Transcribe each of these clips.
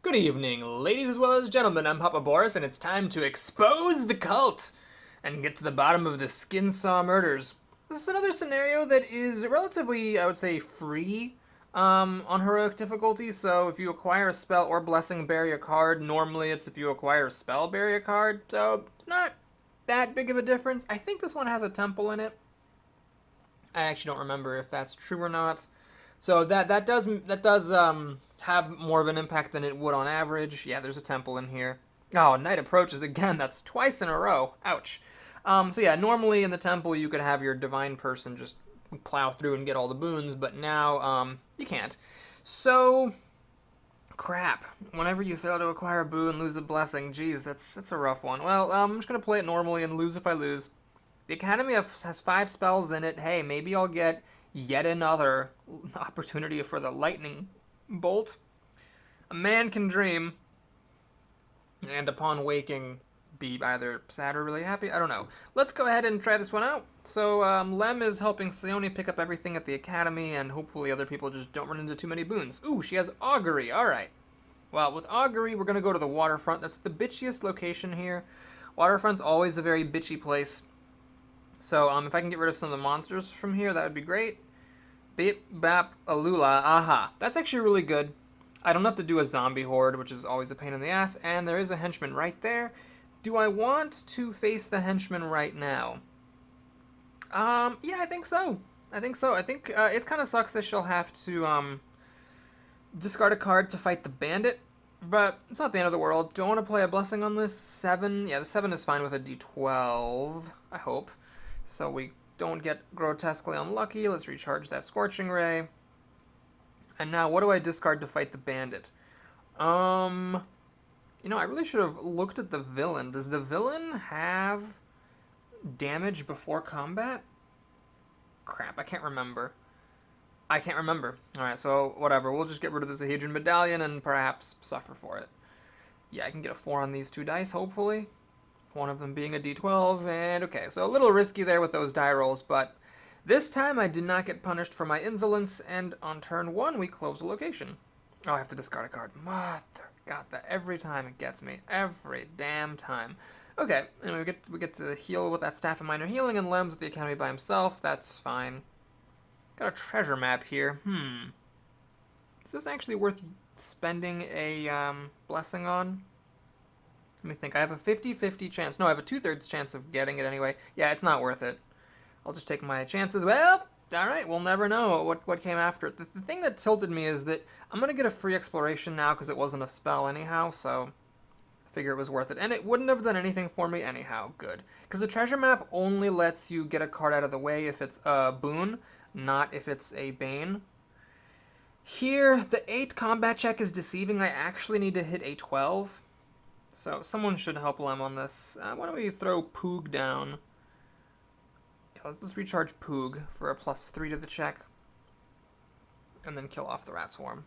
Good evening, ladies as well as gentlemen. I'm Papa Boris, and it's time to expose the cult and get to the bottom of the skin saw murders. This is another scenario that is relatively, I would say, free on heroic difficulty. So if you acquire a spell or blessing, bury a card. Normally, it's if you acquire a spell, bury a card. So it's not that big of a difference. I think this one has a temple in it. I actually don't remember if that's true or not. So that does have more of an impact than it would on average. Yeah, there's a temple in here. Oh, night approaches again. That's twice in a row. Ouch. So yeah, normally in the temple you could have your divine person just plow through and get all the boons, but now you can't. So crap. Whenever you fail to acquire a boon, lose a blessing. Geez, that's a rough one. Well, I'm just gonna play it normally and lose if I lose. The Academy has 5 spells in it. Hey, maybe I'll get yet another opportunity for the lightning bolt. A man can dream, and upon waking, be either sad or really happy. I don't know. Let's go ahead and try this one out. So, Lem is helping Sione pick up everything at the Academy, and hopefully other people just don't run into too many boons. Ooh, she has Augury. Alright. Well, with Augury, we're going to go to the waterfront. That's the bitchiest location here. Waterfront's always a very bitchy place. So, if I can get rid of some of the monsters from here, that would be great. Beep, bap, alula, aha. That's actually really good. I don't have to do a zombie horde, which is always a pain in the ass, and there is a henchman right there. Do I want to face the henchman right now? Yeah, I think so. I think it kind of sucks that she'll have to, discard a card to fight the bandit, but it's not the end of the world. Do I want to play a blessing on this? 7? Yeah, the 7 is fine with a d12, I hope. So we don't get grotesquely unlucky. Let's recharge that Scorching Ray. And now, what do I discard to fight the bandit? You know, I really should have looked at the villain. Does the villain have damage before combat? Crap, I can't remember. Alright, so whatever. We'll just get rid of the Sahedron Medallion and perhaps suffer for it. Yeah, I can get a 4 on these 2 dice, hopefully. One of them being a d12, and okay, so a little risky there with those die rolls, but this time I did not get punished for my insolence, and on turn 1 we close the location. Oh, I have to discard a card. Mother God, that every time it gets me. Every damn time. Okay, and we get to heal with that Staff of Minor Healing, and Lem's at the Academy by himself. That's fine. Got a treasure map here. Is this actually worth spending a blessing on? Let me think. I have a 50-50 chance. No, I have a 2/3 chance of getting it anyway. Yeah, it's not worth it. I'll just take my chances. Well, alright, we'll never know what came after it. The thing that tilted me is that I'm going to get a free exploration now because it wasn't a spell anyhow, so I figure it was worth it. And it wouldn't have done anything for me anyhow. Good. Because the treasure map only lets you get a card out of the way if it's a boon, not if it's a bane. Here, the 8 combat check is deceiving. I actually need to hit a 12. So someone should help Lem on this. Why don't we throw Poog down? Yeah, let's recharge Poog for a +3 to the check. And then kill off the Rat Swarm.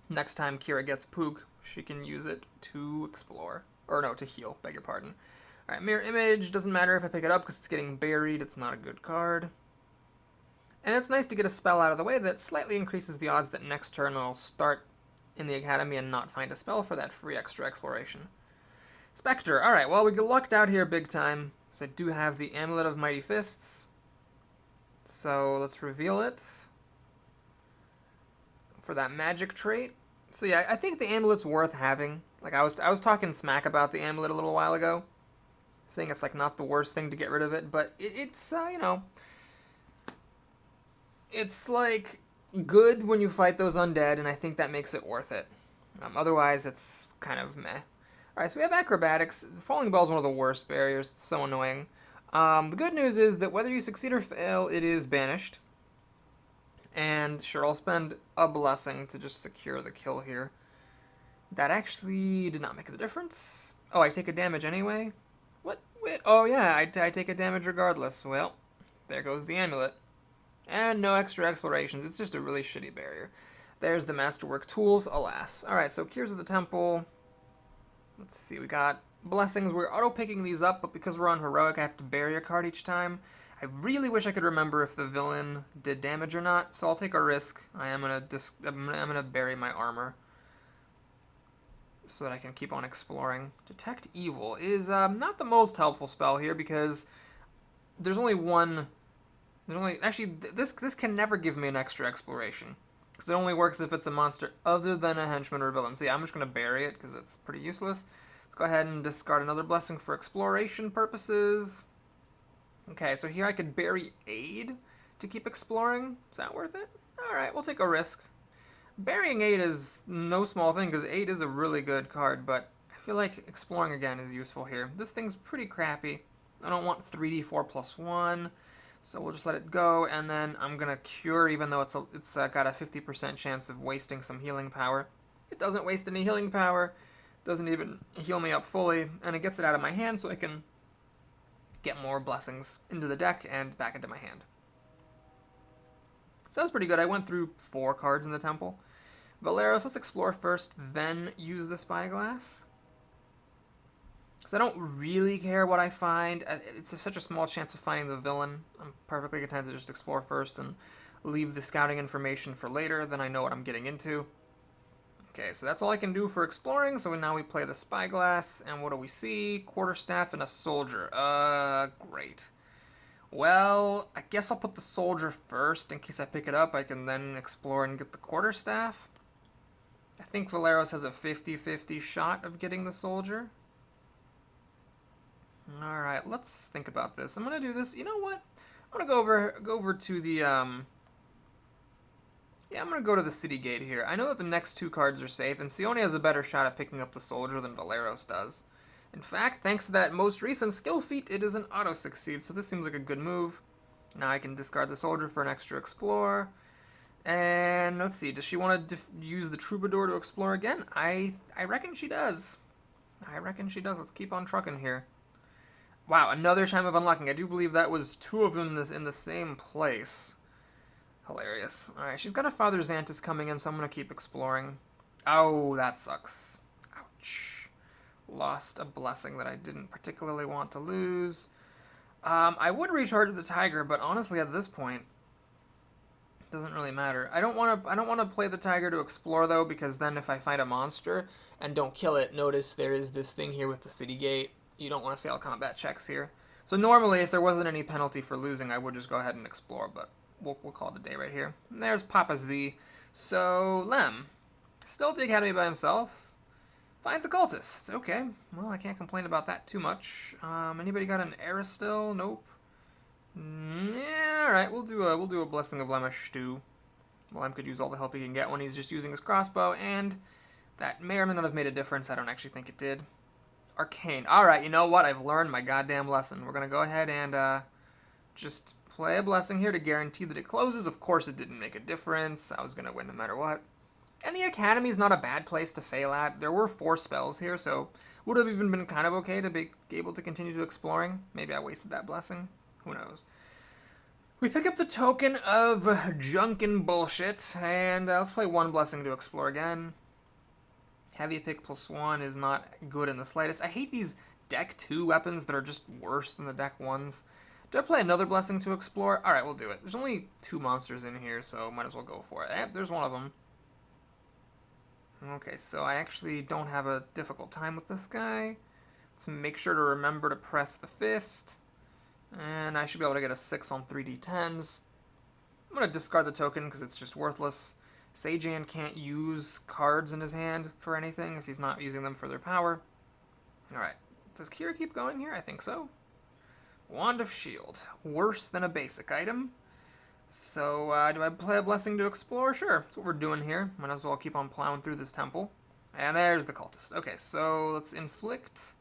Next time Kira gets Poog, she can use it to explore. Or no, to heal, beg your pardon. Alright, Mirror Image. Doesn't matter if I pick it up because it's getting buried. It's not a good card. And it's nice to get a spell out of the way that slightly increases the odds that next turn I'll start in the Academy and not find a spell for that free extra exploration. Spectre. Alright, well, we get lucked out here big time. So I do have the Amulet of Mighty Fists. So let's reveal it for that magic trait. So yeah, I think the amulet's worth having. Like I was talking smack about the amulet a little while ago, saying it's like not the worst thing to get rid of it, but it's you know, it's like good when you fight those undead, and I think that makes it worth it. Otherwise, it's kind of meh. Alright, so we have Acrobatics. Falling Ball is one of the worst barriers. It's so annoying. The good news is that whether you succeed or fail, it is banished. And sure, I'll spend a blessing to just secure the kill here. That actually did not make the difference. Oh, I take a damage anyway? What? Wait, oh yeah, I take a damage regardless. Well, there goes the amulet. And no extra explorations. It's just a really shitty barrier. There's the Masterwork tools, alas. Alright, so Keys of the Temple. Let's see, we got blessings. We're auto-picking these up, but because we're on Heroic, I have to bury a card each time. I really wish I could remember if the villain did damage or not, so I'll take a risk. I'm gonna bury my armor. so that I can keep on exploring. Detect Evil is not the most helpful spell here because there's only one. There's only actually this can never give me an extra exploration because it only works if it's a monster other than a henchman or villain. So yeah, I'm just gonna bury it because it's pretty useless. Let's go ahead and discard another blessing for exploration purposes. Okay, so here I could bury Aid to keep exploring. Is that worth it? All right, we'll take a risk. Burying 8 is no small thing because 8 is a really good card, but I feel like exploring again is useful here. This thing's pretty crappy. I don't want 3d4 plus 1, so we'll just let it go, and then I'm going to cure even though it's got a 50% chance of wasting some healing power. It doesn't waste any healing power, doesn't even heal me up fully, and it gets it out of my hand so I can get more blessings into the deck and back into my hand. So that's pretty good. I went through 4 cards in the temple. Valeros, let's explore first, then use the spyglass. Because I don't really care what I find. It's such a small chance of finding the villain. I'm perfectly content to just explore first and leave the scouting information for later, then I know what I'm getting into. Okay, so that's all I can do for exploring, so now we play the spyglass, and what do we see? Quarterstaff and a soldier. Great. Well, I guess I'll put the soldier first. In case I pick it up, I can then explore and get the quarterstaff. I think Valeros has a 50-50 shot of getting the soldier. Alright, let's think about this. I'm going to do this. You know what? I'm going to go over to the, yeah, I'm going to go to the city gate here. I know that the next 2 cards are safe, and Sione has a better shot at picking up the soldier than Valeros does. In fact, thanks to that most recent skill feat, it is an auto-succeed, so this seems like a good move. Now I can discard the soldier for an extra explore. And let's see, does she want to use the troubadour to explore again? I reckon she does. I reckon she does. Let's keep on trucking here. Wow, another time of unlocking. I do believe that was 2 of them in the same place. Hilarious. Alright, she's got a Father Xantus coming in, so I'm going to keep exploring. Oh, that sucks. Ouch. Lost a blessing that I didn't particularly want to lose. I would recharge the tiger, but honestly at this point, it doesn't really matter. I don't want to play the tiger to explore though, because then if I find a monster and don't kill it, notice there is this thing here with the city gate. You don't want to fail combat checks here. So normally, if there wasn't any penalty for losing, I would just go ahead and explore, but we'll call it a day right here. And there's Papa Z. So Lem, still at the academy by himself. Finds a cultist. Okay. Well, I can't complain about that too much. Anybody got an Aristil? Nope. Yeah, alright. We'll do a Blessing of Lemish too. Lem could use all the help he can get when he's just using his crossbow, and that may or may not have made a difference. I don't actually think it did. Arcane. Alright, you know what? I've learned my goddamn lesson. We're gonna go ahead and just play a blessing here to guarantee that it closes. Of course it didn't make a difference. I was gonna win no matter what. And the Academy's not a bad place to fail at. There were 4 spells here, so would have even been kind of okay to be able to continue to exploring. Maybe I wasted that blessing. Who knows? We pick up the token of junk and bullshit, and let's play 1 blessing to explore again. Heavy pick +1 is not good in the slightest. I hate these deck 2 weapons that are just worse than the deck 1s. Do I play another blessing to explore? Alright, we'll do it. There's only 2 monsters in here, so might as well go for it. There's one of them. Okay, so I actually don't have a difficult time with this guy. Let's make sure to remember to press the fist. And I should be able to get a 6 on 3d10s. I'm going to discard the token because it's just worthless. Sajan can't use cards in his hand for anything if he's not using them for their power. Alright, does Kira keep going here? I think so. Wand of Shield. Worse than a basic item. So, do I play a blessing to explore? Sure, that's what we're doing here. Might as well keep on plowing through this temple. And there's the cultist. Okay, so let's inflict.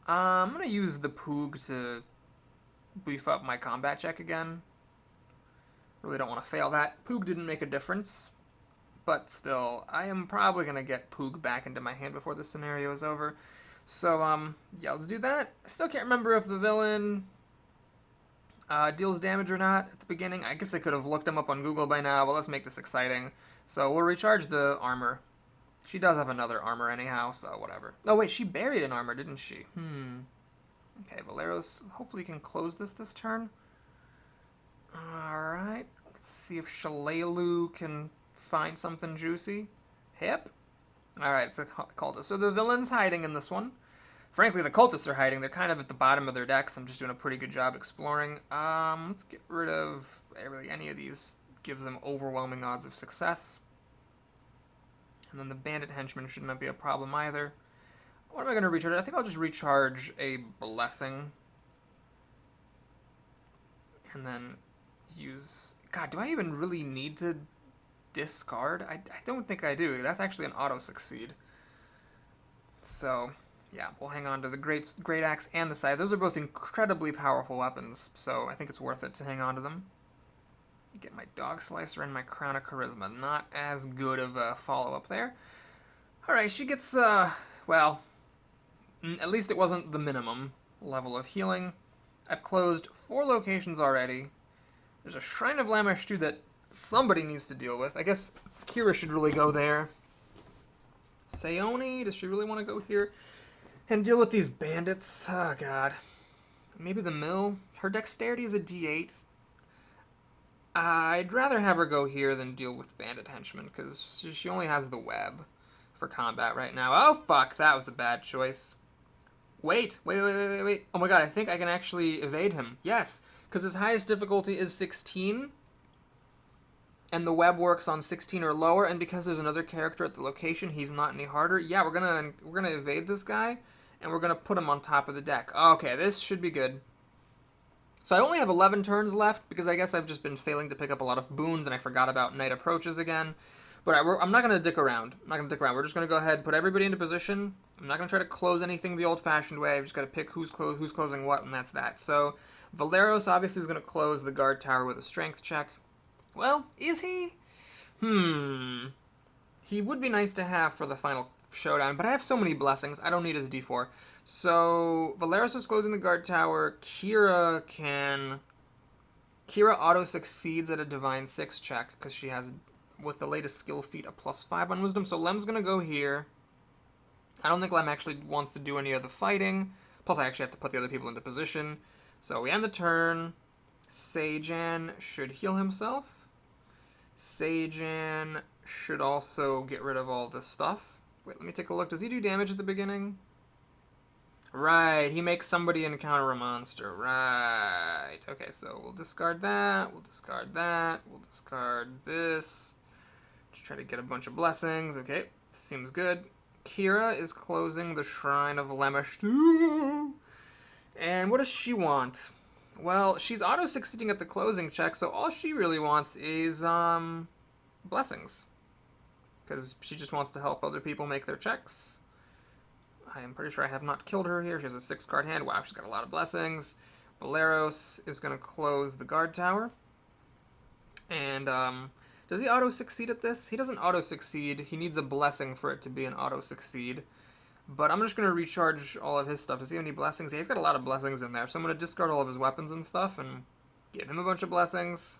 I'm going to use the Poog to beef up my combat check again. Really don't want to fail that. Poog didn't make a difference. But still, I am probably going to get Poog back into my hand before this scenario is over. So, yeah, let's do that. I still can't remember if the villain deals damage or not at the beginning. I guess I could have looked him up on Google by now, but let's make this exciting. So we'll recharge the armor. She does have another armor anyhow, so whatever. Oh wait, she buried an armor, didn't she? Okay, Valeros hopefully can close this turn. Alright, let's see if Shalelu can find something juicy. Hip? Alright, it's a cultist. So the villain's hiding in this one. Frankly, the cultists are hiding. They're kind of at the bottom of their decks. I'm just doing a pretty good job exploring. Let's get rid of really any of these. Gives them overwhelming odds of success. And then the bandit henchman should not be a problem either. What am I going to recharge? I think I'll just recharge a blessing. And then use... God, do I even really need to discard? I don't think I do. That's actually an auto-succeed. So, yeah, we'll hang on to the Great Axe and the Scythe. Those are both incredibly powerful weapons, so I think it's worth it to hang on to them. Get my Dog Slicer and my Crown of Charisma. Not as good of a follow-up there. Alright, she gets, well, at least it wasn't the minimum level of healing. I've closed 4 locations already. There's a Shrine of Lamesh, too, that somebody needs to deal with. I guess Kira should really go there. Sayoni, does she really want to go here and deal with these bandits? Oh, God. Maybe the mill? Her dexterity is a D8. I'd rather have her go here than deal with bandit henchmen, because she only has the web for combat right now. Oh, fuck, that was a bad choice. Wait. Oh my god, I think I can actually evade him. Yes, because his highest difficulty is 16, and the web works on 16 or lower, and because there's another character at the location, he's not any harder. Yeah, we're gonna evade this guy, and we're gonna put him on top of the deck. Okay, this should be good. So I only have 11 turns left, because I guess I've just been failing to pick up a lot of boons, and I forgot about Night Approaches again. But I'm not going to dick around. We're just going to go ahead, put everybody into position. I'm not going to try to close anything the old-fashioned way. I've just got to pick who's closing what, and that's that. So Valeros obviously is going to close the guard tower with a strength check. Well, is he? He would be nice to have for the final showdown, but I have so many blessings. I don't need his D4. So Valeros is closing the guard tower. Kira auto-succeeds at a Divine 6 check, because she has, with the latest skill feat, a +5 on Wisdom. So Lem's going to go here. I don't think Lem actually wants to do any of the fighting. Plus, I actually have to put the other people into position. So we end the turn. Sejan should heal himself. Sejan should also get rid of all this stuff. Wait, let me take a look. Does he do damage at the beginning? Right, he makes somebody encounter a monster. Right. Okay, so we'll discard that. We'll discard that. We'll discard this. Just try to get a bunch of blessings. Okay, seems good. Kira is closing the Shrine of Lamesh too. And what does she want? Well, she's auto-succeeding at the closing check, so all she really wants is blessings. Because she just wants to help other people make their checks. I am pretty sure I have not killed her here. She has a 6-card hand. Wow, she's got a lot of blessings. Valeros is going to close the guard tower. And does he auto-succeed at this? He doesn't auto-succeed. He needs a blessing for it to be an auto-succeed. But I'm just going to recharge all of his stuff. Does he have any blessings? Yeah, he's got a lot of blessings in there. So I'm going to discard all of his weapons and stuff and give him a bunch of blessings.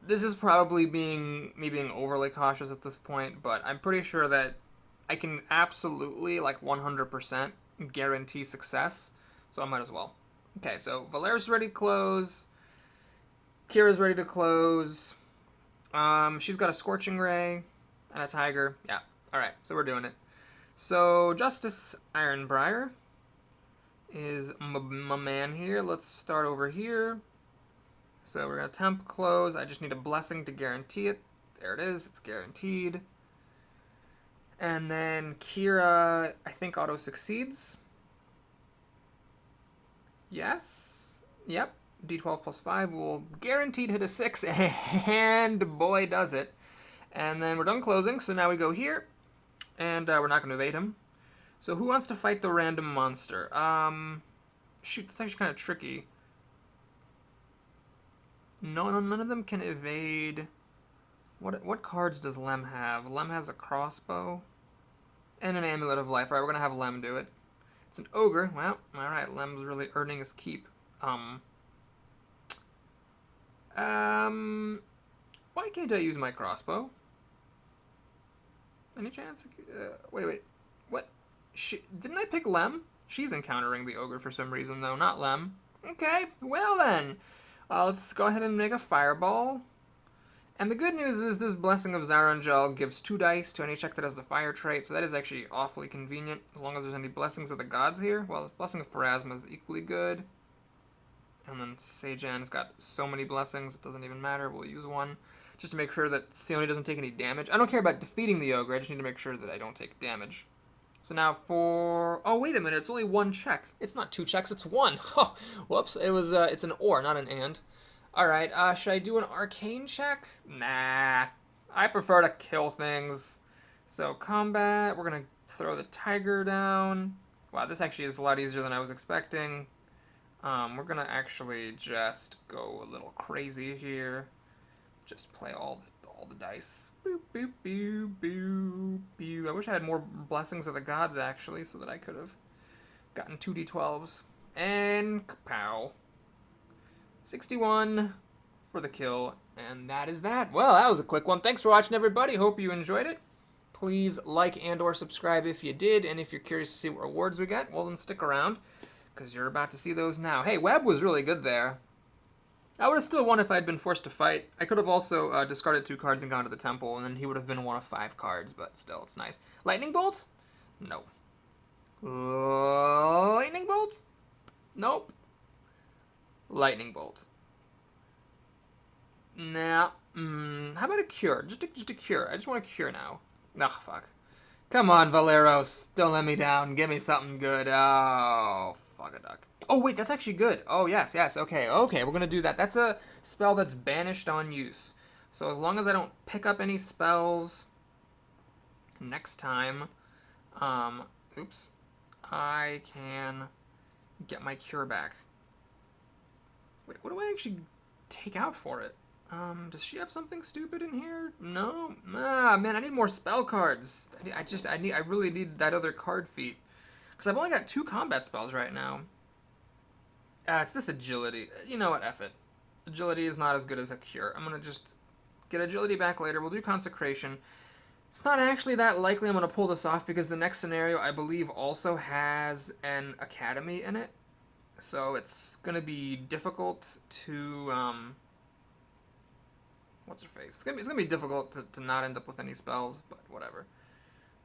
This is probably me being overly cautious at this point, but I'm pretty sure that I can absolutely, like 100%, guarantee success. So I might as well. Okay, so Valeris ready to close. Kira's ready to close. She's got a Scorching Ray and a Tiger. Yeah, alright, so we're doing it. So Justice Ironbriar is my man here. Let's start over here. So we're going to temp close. I just need a blessing to guarantee it. There it is. It's guaranteed. And then Kira, I think, auto-succeeds. Yes. Yep. D12 plus 5 will guaranteed hit a 6, and boy, does it. And then we're done closing, so now we go here, and we're not going to evade him. So who wants to fight the random monster? Shoot, that's actually kind of tricky. None of them can evade. What cards does Lem have? Lem has a crossbow and an Amulet of Life. All right, we're gonna have Lem do it. It's an ogre. Well, all right. Lem's really earning his keep. Why can't I use my crossbow? Any chance? Wait. What? Didn't I pick Lem? She's encountering the ogre for some reason, though, not Lem. Okay, well then. Let's go ahead and make a fireball. And the good news is this Blessing of Zarangel gives 2 dice to any check that has the fire trait, so that is actually awfully convenient, as long as there's any Blessings of the Gods here. Well, Blessing of Pharasma is equally good. And then Seijan's got so many blessings, it doesn't even matter. We'll use one just to make sure that Sione doesn't take any damage. I don't care about defeating the ogre, I just need to make sure that I don't take damage. So now for... Oh, wait a minute, it's only 1 check. It's not 2 checks, it's 1. Oh, whoops, it's an or, not an and. Alright, should I do an arcane check? Nah, I prefer to kill things. So combat, we're gonna throw the tiger down. Wow, this actually is a lot easier than I was expecting. We're gonna actually just go a little crazy here. Just play all the dice. Boop, boop, boop, boop, boop. I wish I had more Blessings of the Gods, actually, so that I could have gotten 2d12s. And kapow. 61 for the kill, and that is that. Well, that was a quick one. Thanks for watching, everybody. Hope you enjoyed it. Please like and or subscribe if you did, and if you're curious to see what rewards we get, well, then stick around, because you're about to see those now. Hey, Webb was really good there. I would have still won if I had been forced to fight. I could have also discarded 2 cards and gone to the temple, and then he would have been one of 5 cards, but still, it's nice. Lightning bolts? No. Lightning bolts? Nope. Lightning bolts. Nah. How about a cure? Just a cure. I just want a cure now. Ugh, fuck. Come on, Valeros. Don't let me down. Give me something good. Oh, fuck a duck. Oh, wait, that's actually good. Oh, yes. Okay, we're going to do that. That's a spell that's banished on use. So as long as I don't pick up any spells next time, oops, I can get my cure back. Wait, what do I actually take out for it? Does she have something stupid in here? No? Ah, man, I need more spell cards. I really need that other card feat. Because I've only got 2 combat spells right now. It's this agility. You know what, F it. Agility is not as good as a cure. I'm going to just get agility back later. We'll do consecration. It's not actually that likely I'm going to pull this off because the next scenario, I believe, also has an academy in it. So it's going to be difficult to, what's her face? It's gonna be difficult to not end up with any spells, but whatever.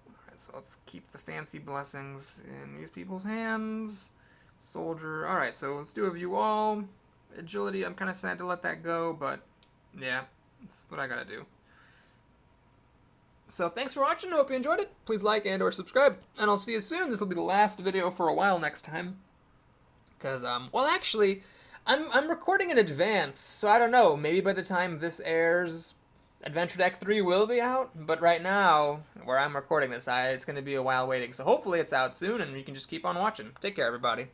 Alright, so let's keep the fancy blessings in these people's hands. Soldier. Alright, so let's do a view all. Agility, I'm kind of sad to let that go, but yeah, that's what I gotta do. So thanks for watching, I hope you enjoyed it. Please like and or subscribe, and I'll see you soon. This will be the last video for a while next time. Because, well, actually, I'm recording in advance, so I don't know. Maybe by the time this airs, Adventure Deck 3 will be out. But right now, where I'm recording this, it's going to be a while waiting. So hopefully it's out soon, and you can just keep on watching. Take care, everybody.